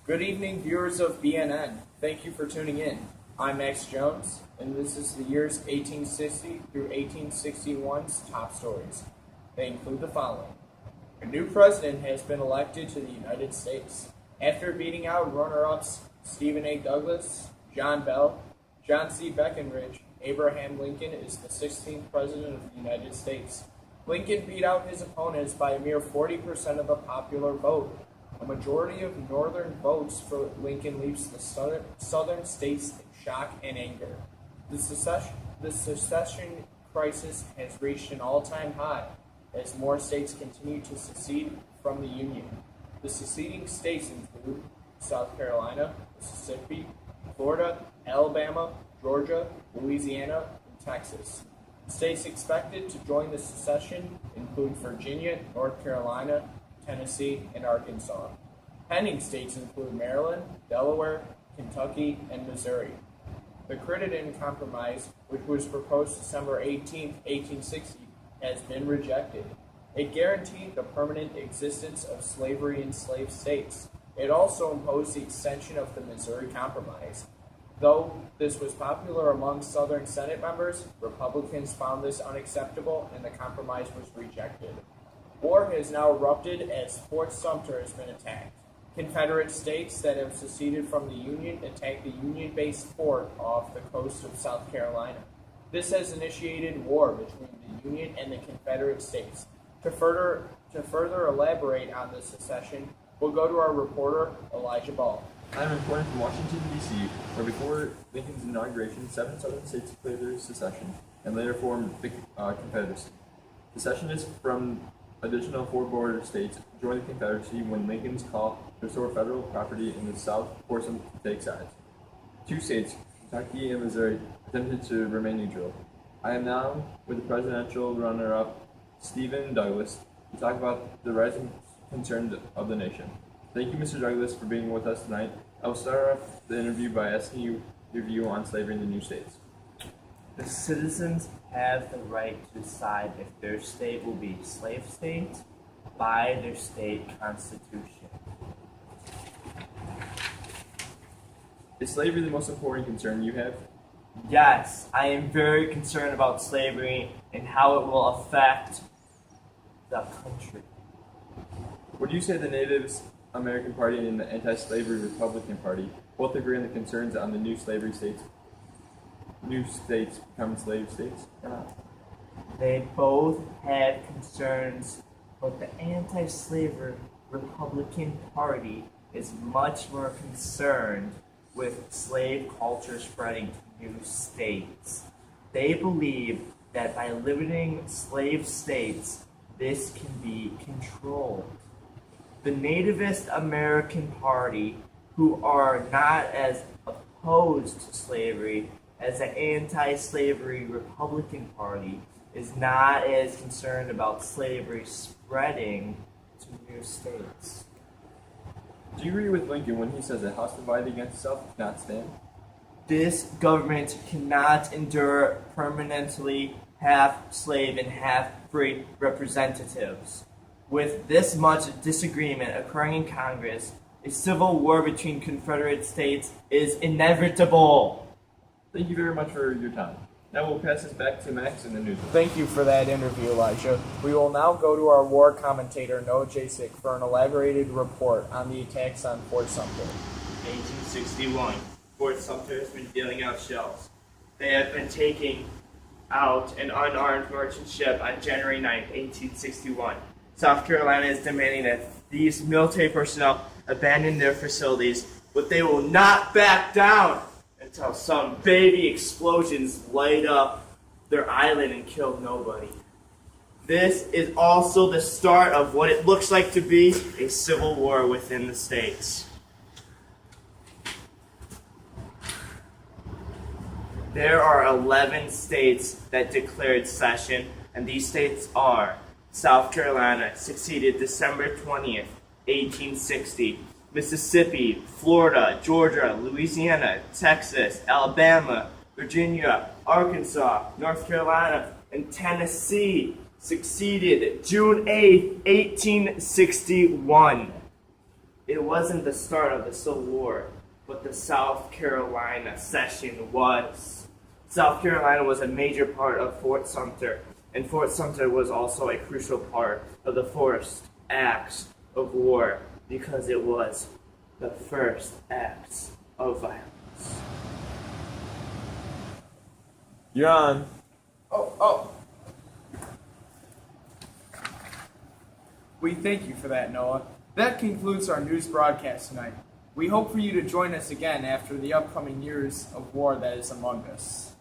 Good evening, viewers of BNN. Thank you for tuning in. I'm Max Jones, and this is the years 1860 through 1861's top stories. They include the following. A new president has been elected to the United States. After beating out runner-ups Stephen A. Douglas, John Bell, John C. Breckinridge, Abraham Lincoln is the 16th president of the United States. Lincoln beat out his opponents by a mere 40% of the popular vote. A majority of northern votes for Lincoln leaves the southern states in shock and anger. The secession crisis has reached an all-time high as more states continue to secede from the Union. The seceding states include South Carolina, Mississippi, Florida, Alabama, Georgia, Louisiana, and Texas. States expected to join the secession include Virginia, North Carolina, Tennessee, and Arkansas. Pending states include Maryland, Delaware, Kentucky, and Missouri. The Crittenden Compromise, which was proposed December 18, 1860, has been rejected. It guaranteed the permanent existence of slavery in slave states. It also imposed the extension of the Missouri Compromise. Though this was popular among Southern Senate members, Republicans found this unacceptable and the compromise was rejected. War has now erupted as Fort Sumter has been attacked. Confederate states that have seceded from the Union attacked the Union-based fort off the coast of South Carolina. This has initiated war between the Union and the Confederate states. To further elaborate on the secession, we'll go to our reporter, Elijah Ball. I'm reporting from Washington, D.C., where before Lincoln's inauguration, 7 southern states declared their secession and later formed the Confederacy. Secessionists from additional 4 border states joined the Confederacy when Lincoln's call to restore federal property in the South forced them to take sides. 2 states, Kentucky and Missouri, attempted to remain neutral. I am now with the presidential runner-up, Stephen Douglas, to talk about the rising concerns of the nation. Thank you, Mr. Douglas, for being with us tonight. I will start off the interview by asking you your view on slavery in the new states. The citizens have the right to decide if their state will be a slave state by their state constitution. Is slavery the most important concern you have? Yes, I am very concerned about slavery and how it will affect the country. Would you say the Native American Party and the anti-slavery Republican Party both agree on the concerns on the new states becoming slave states or not? They both have concerns, but the anti-slavery Republican Party is much more concerned with slave culture spreading to new states. They believe that by limiting slave states, this can be controlled. The Nativist American Party, who are not as opposed to slavery as the anti-slavery Republican Party, is not as concerned about slavery spreading to new states. Do you agree with Lincoln when he says a house divided against itself cannot stand? This government cannot endure permanently half slave and half free representatives. With this much disagreement occurring in Congress, a civil war between Confederate states is inevitable. Thank you very much for your time. Now we'll pass this back to Max in the newsroom. Thank you for that interview, Elijah. We will now go to our war commentator, Noah Jasek, for an elaborated report on the attacks on Fort Sumter. 1861. Fort Sumter has been dealing out shells. They have been taking out an unarmed merchant ship on January 9, 1861. South Carolina is demanding that these military personnel abandon their facilities, but they will not back down until some baby explosions light up their island and kill nobody. This is also the start of what it looks like to be a civil war within the states. There are 11 states that declared secession, and these states are South Carolina, seceded December 20th, 1860. Mississippi, Florida, Georgia, Louisiana, Texas, Alabama, Virginia, Arkansas, North Carolina, and Tennessee succeeded June 8, 1861. It wasn't the start of the Civil War, but the South Carolina Cession was. South Carolina was a major part of Fort Sumter, and Fort Sumter was also a crucial part of the first acts of war because it was the first acts of violence. You're on. Oh. We thank you for that, Noah. That concludes our news broadcast tonight. We hope for you to join us again after the upcoming years of war that is among us.